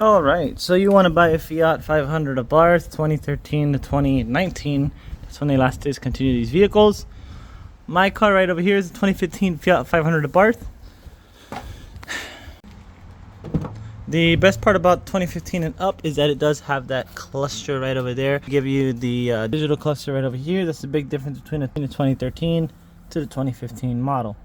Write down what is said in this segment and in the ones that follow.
Alright, so you want to buy a Fiat 500 Abarth 2013 to 2019. That's when they last discontinued these vehicles. My car right over here is a 2015 Fiat 500 Abarth. The best part about 2015 and up is that it does have that cluster right over there. Give you the digital cluster right over here. That's the big difference between the 2013 to the 2015 model.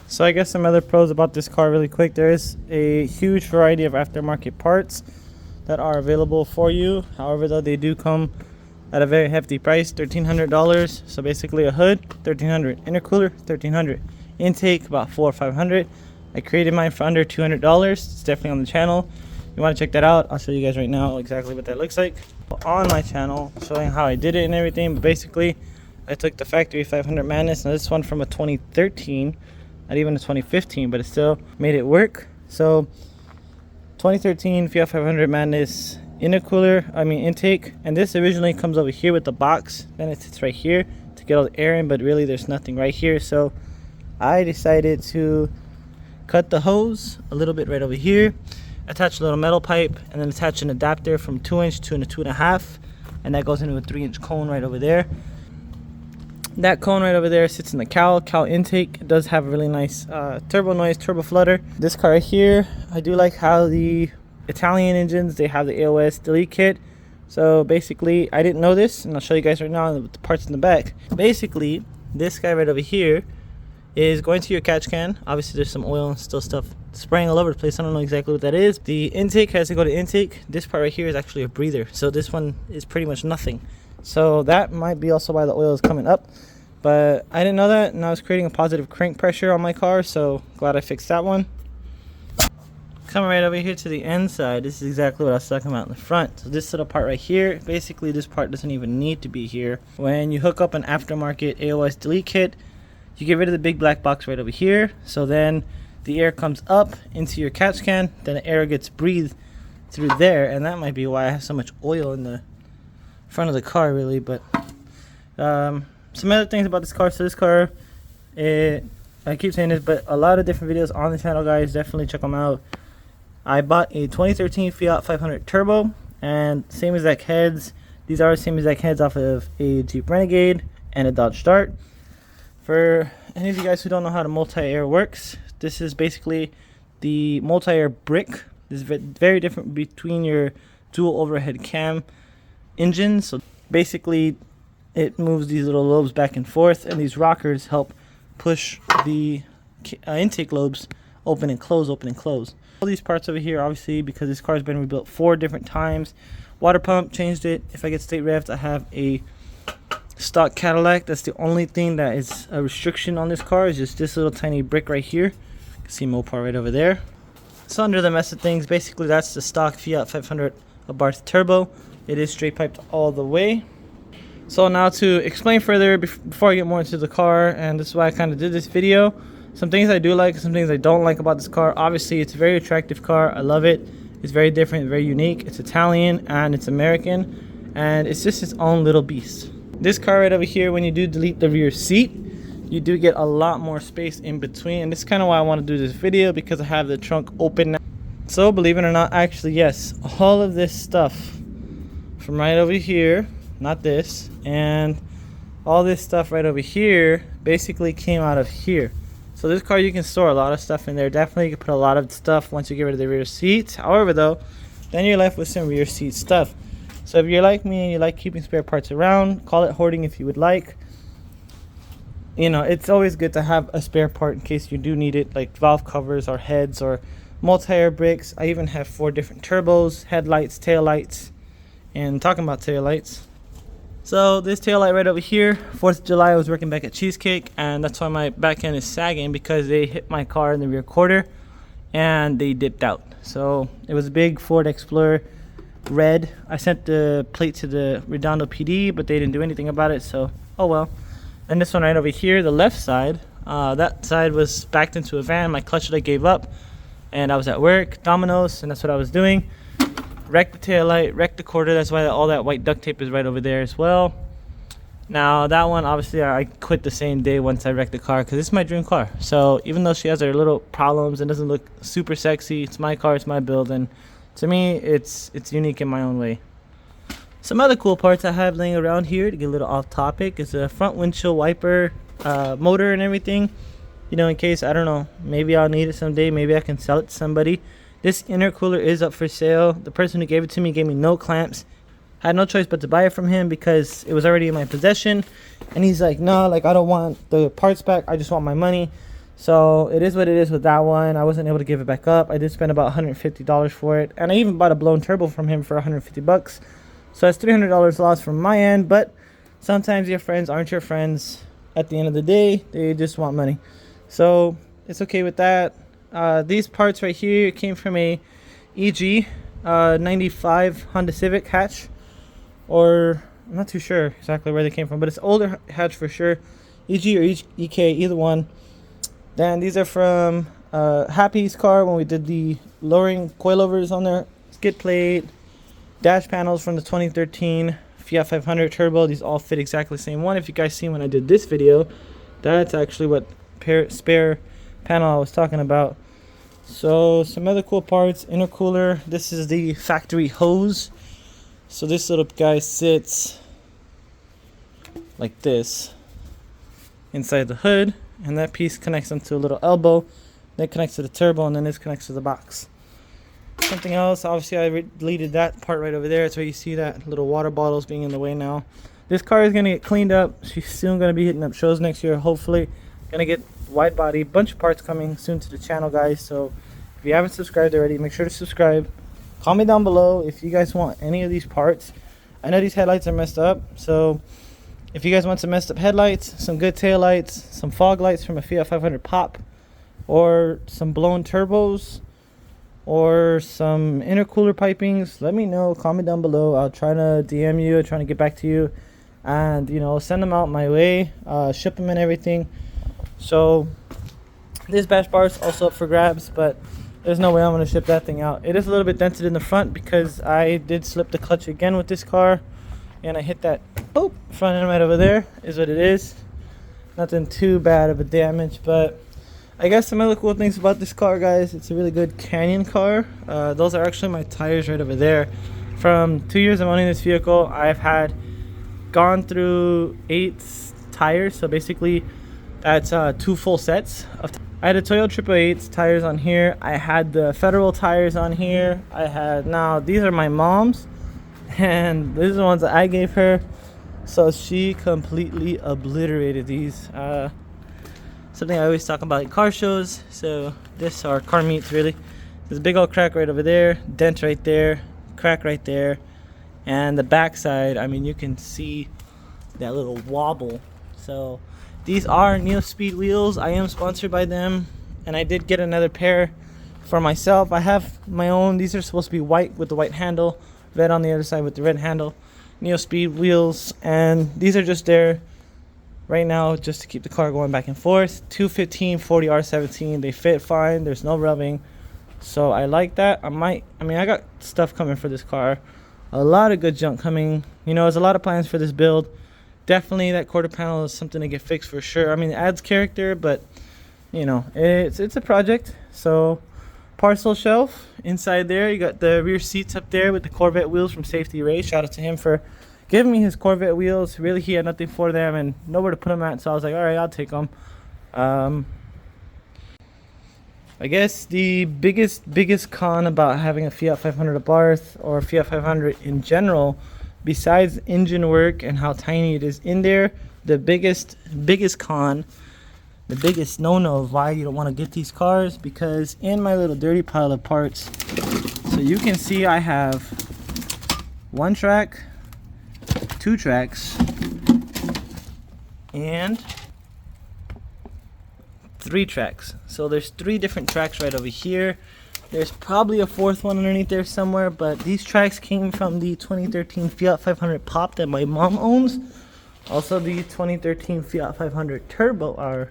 So I guess some other pros about this car really quick. There is a huge variety of aftermarket parts that are available for you. However, though, they do come at a very hefty price, $1,300. So basically a hood, $1,300. Intercooler, $1,300. Intake, about $400 or $500. I created mine for under $200. It's definitely on the channel. You want to check that out? I'll show you guys right now exactly what that looks like on my channel, showing how I did it and everything. But basically, I took the factory 500 Madness. Now this one from a 2013. Not even a 2015, but it still made it work. So 2013 Fiat 500 Madness intake, and this originally comes over here with the box. Then it sits right here to get all the air in, but really there's nothing right here. So I decided to cut the hose a little bit right over here, attach a little metal pipe, and then attach an adapter from 2" to a 2.5", and that goes into a 3" cone right over there. That cone right over there sits in the cowl intake. It does have a really nice turbo noise, turbo flutter. This car right here, I do like how the Italian engines, they have the AOS delete kit. So basically, I didn't know this, and I'll show you guys right now the parts in the back. Basically, this guy right over here is going to your catch can. Obviously, there's some oil and still stuff spraying all over the place. I don't know exactly what that is. The intake has to go to intake. This part right here is actually a breather. So this one is pretty much nothing. So that might be also why the oil is coming up, but I didn't know that, and I was creating a positive crank pressure on my car, so glad I fixed that one. Coming right over here to the end side, this is exactly what I was talking about in the front. So this little part right here, basically this part doesn't even need to be here. When you hook up an aftermarket AOS delete kit, you get rid of the big black box right over here, so then the air comes up into your catch can, then the air gets breathed through there, and that might be why I have so much oil in the front of the car really. But some other things about this car. So this car, I keep saying this, but a lot of different videos on the channel, guys. Definitely check them out. I bought a 2013 Fiat 500 Turbo, and same exact heads. These are the same exact heads off of a Jeep Renegade and a Dodge Dart. For any of you guys who don't know how the multi-air works, this is basically the multi-air brick. This is very different between your dual overhead cam engine. So basically it moves these little lobes back and forth, and these rockers help push the intake lobes open and close, open and close. All these parts over here, obviously, because this car has been rebuilt 4 different times. Water pump, changed it. If I get state revved, I have a stock Cadillac. That's the only thing that is a restriction on this car, is just this little tiny brick right here. You can see Mopar right over there. So under the mess of things, basically that's the stock Fiat 500 Abarth Turbo. It is straight piped all the way. So now to explain further before I get more into the car, and this is why I kind of did this video, some things I do like, some things I don't like about this car. Obviously, it's a very attractive car. I love it. It's very different, very unique. It's Italian and it's American, and it's just its own little beast. This car right over here, when you do delete the rear seat, you do get a lot more space in between, and this is kind of why I want to do this video, because I have the trunk open now. So believe it or not, actually, yes, all of this stuff from right over here, not this, and all this stuff right over here basically came out of here. So this car, you can store a lot of stuff in there. Definitely you can put a lot of stuff once you get rid of the rear seats. However though, then you're left with some rear seat stuff. So if you're like me and you like keeping spare parts around, call it hoarding if you would like. You know, it's always good to have a spare part in case you do need it, like valve covers or heads or multi-air brakes. I even have 4 different turbos, headlights, taillights. And talking about taillights, so this taillight right over here, 4th of July, I was working back at Cheesecake, and that's why my back end is sagging, because they hit my car in the rear quarter and they dipped out. So it was a big Ford Explorer red. I sent the plate to the Redondo PD, but they didn't do anything about it, so oh well. And this one right over here, the left side, that side was backed into a van. My clutch light gave up, and I was at work, Domino's, and that's what I was doing. Wrecked the taillight, wrecked the quarter. That's why all that white duct tape is right over there as well. Now that one, obviously, I quit the same day once I wrecked the car because it's my dream car. So even though she has her little problems and doesn't look super sexy, it's my car, it's my build, and to me, it's unique in my own way. Some other cool parts I have laying around here to get a little off topic is a front windshield wiper, motor and everything. You know, in case, I don't know, maybe I'll need it someday, maybe I can sell it to somebody. This intercooler is up for sale. The person who gave it to me gave me no clamps. I had no choice but to buy it from him because it was already in my possession, and he's like, no, like I don't want the parts back, I just want my money. So it is what it is with that one. I wasn't able to give it back up. I did spend about $150 for it, and I even bought a blown turbo from him for 150 bucks. So that's $300 lost from my end. But sometimes your friends aren't your friends. At the end of the day, they just want money, so it's okay with that. These parts right here came from a EG 95 Honda Civic hatch, or I'm not too sure exactly where they came from, but it's older hatch for sure. EG or EK, either one. Then these are from Happy's car when we did the lowering coilovers on their skid plate. Dash panels from the 2013 Fiat 500 Turbo. These all fit exactly the same one. If you guys seen when I did this video, that's actually what spare panel I was talking about. So some other cool parts. Intercooler. This is the factory hose. So this little guy sits like this inside the hood, and that piece connects onto a little elbow, then connects to the turbo, and then this connects to the box. Something else, obviously I deleted that part right over there. That's where you see that little water bottles being in the way now. This car is going to get cleaned up. She's soon going to be hitting up shows next year, hopefully. Going to get wide body, bunch of parts coming soon to the channel, guys. So if you haven't subscribed already, make sure to subscribe. Comment down below if you guys want any of these parts. I know these headlights are messed up, so if you guys want some messed up headlights, some good tail lights, some fog lights from a Fiat 500 pop, or some blown turbos, or some intercooler pipings, let me know. Comment down below. I'll try to DM you, trying to get back to you, and you know, send them out my way, ship them and everything. So this bash bar is also up for grabs, but there's no way I'm going to ship that thing out. It is a little bit dented in the front because I did slip the clutch again with this car, and I hit that boop front end right over there. Is what it is. Nothing too bad of a damage, but I guess some other cool things about this car, guys. It's a really good Canyon car. Those are actually my tires right over there. From 2 years of owning this vehicle, I've had gone through 8 tires, so basically that's 2 full sets of I had a Toyota 888 tires on here. I had the Federal tires on here. Now these are my mom's, and these are the ones that I gave her, so she completely obliterated these. Something I always talk about at car shows. So this are car meets, really. There's a big old crack right over there, dent right there, crack right there, and the back side, I mean, you can see that little wobble. So these are Neo Speed wheels. I am sponsored by them, and I did get another pair for myself. I have my own. These are supposed to be white with the white handle, red on the other side with the red handle. Neo Speed wheels, and these are just there right now just to keep the car going back and forth. 215 40 R17. They fit fine. There's no rubbing, so I like that. I got stuff coming for this car. A lot of good junk coming. You know, there's a lot of plans for this build. Definitely that quarter panel is something to get fixed for sure. I mean, it adds character, but you know, it's a project. So parcel shelf inside there, you got the rear seats up there with the Corvette wheels from Safety Ray. Shout out to him for giving me his Corvette wheels. Really, he had nothing for them and nowhere to put them at, so I was like, all right, I'll take them. I guess the biggest con about having a Fiat 500 Abarth or Fiat 500 in general, besides engine work and how tiny it is in there, the biggest con, the biggest no-no of why you don't want to get these cars, because in my little dirty pile of parts, so you can see I have 1 track, 2 tracks, and 3 tracks. So there's 3 different tracks right over here. There's probably a 4th one underneath there somewhere, but these tracks came from the 2013 Fiat 500 Pop that my mom owns. Also the 2013 Fiat 500 Turbo, or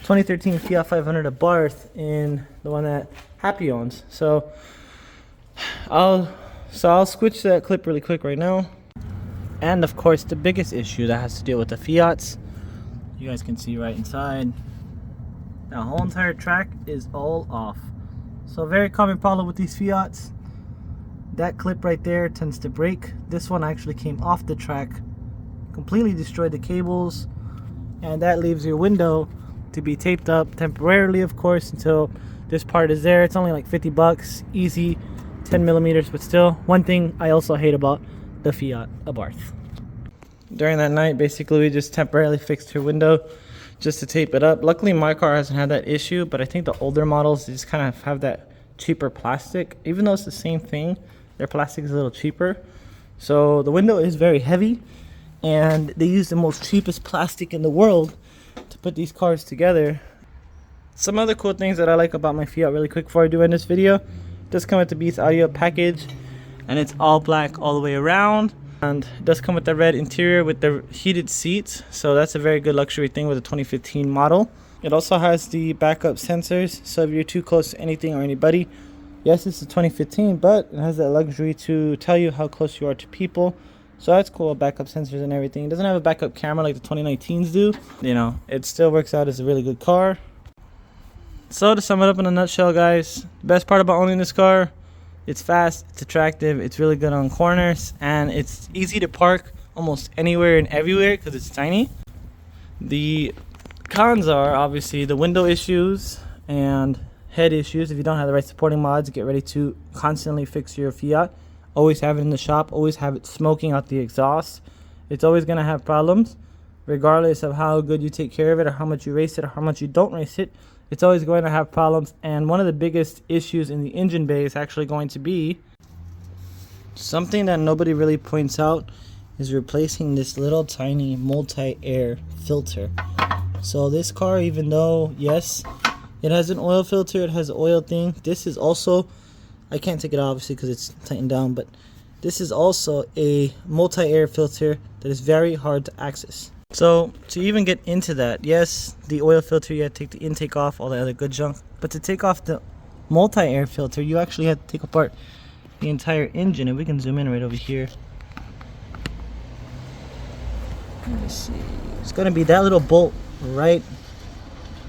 2013 Fiat 500 Abarth in the one that Happy owns. So I'll switch that clip really quick right now. And of course the biggest issue that has to deal with the Fiats, you guys can see right inside, the whole entire track is all off. So a very common problem with these Fiats, that clip right there tends to break. This one actually came off the track, completely destroyed the cables, and that leaves your window to be taped up temporarily, of course, until this part is there. It's only like 50 bucks, easy, 10 millimeters, but still, one thing I also hate about the Fiat Abarth. During that night, basically we just temporarily fixed her window just to tape it up. Luckily my car hasn't had that issue, but I think the older models just kind of have that cheaper plastic. Even though it's the same thing, their plastic is a little cheaper. So the window is very heavy, and they use the most cheapest plastic in the world to put these cars together. Some other cool things that I like about my Fiat really quick before I do end this video. It does come with the Beats audio package, and it's all black all the way around. And it does come with the red interior with the heated seats, so that's a very good luxury thing with a 2015 model. It also has the backup sensors, so if you're too close to anything or anybody, yes, it's a 2015, but it has that luxury to tell you how close you are to people. So that's cool, backup sensors and everything. It doesn't have a backup camera like the 2019s do. You know, it still works out as a really good car. So to sum it up in a nutshell, guys, the best part about owning this car, it's fast, it's attractive, it's really good on corners, and it's easy to park almost anywhere and everywhere because it's tiny. The cons are obviously the window issues and head issues. If you don't have the right supporting mods, get ready to constantly fix your Fiat. Always have it in the shop, always have it smoking out the exhaust. It's always going to have problems, regardless of how good you take care of it or how much you race it or how much you don't race it. It's always going to have problems, and one of the biggest issues in the engine bay is actually going to be something that nobody really points out, is replacing this little tiny multi-air filter. So this car, even though yes it has an oil filter, it has an oil thing, this is also, I can't take it off obviously because it's tightened down, but this is also a multi-air filter that is very hard to access. So to even get into that, yes, the oil filter, you have to take the intake off, all the other good junk, but to take off the multi-air filter, you actually have to take apart the entire engine. And we can zoom in right over here. Let me see, it's going to be that little bolt right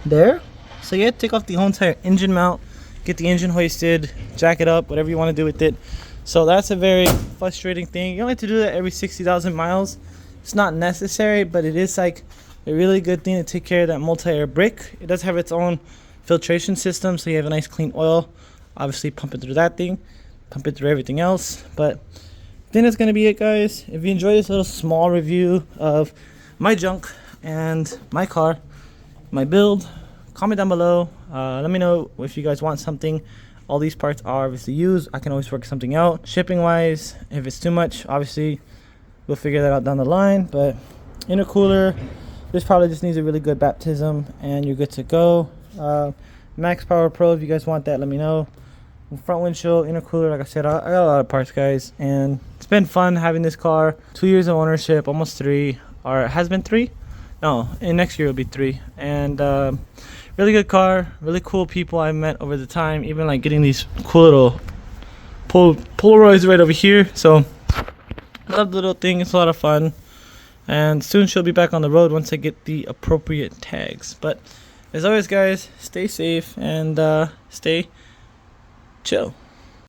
there. So you have to take off the whole entire engine mount, get the engine hoisted, jack it up, whatever you want to do with it. So that's a very frustrating thing. You only have to do that every 60,000 miles. It's not necessary, but it is like a really good thing to take care of that multi-air brick. It does have its own filtration system, so you have a nice clean oil. Obviously pump it through that thing, pump it through everything else. But I think that's going to be it, guys. If you enjoyed this little small review of my junk and my car, my build, comment down below. Let me know if you guys want something. All these parts are obviously used. I can always work something out. Shipping wise, if it's too much, obviously we'll figure that out down the line. But intercooler, this probably just needs a really good baptism and you're good to go. Max Power Pro, if you guys want that, let me know. Front windshield, intercooler, like I said, I got a lot of parts, guys, and it's been fun having this car. 2 years of ownership, almost 3, or it has been 3. No, in next year it'll be 3. And really good car, really cool people I've met over the time, even like getting these cool little Polaroids right over here. So I love the little thing, it's a lot of fun, and soon she'll be back on the road once I get the appropriate tags. But as always, guys, stay safe and stay chill.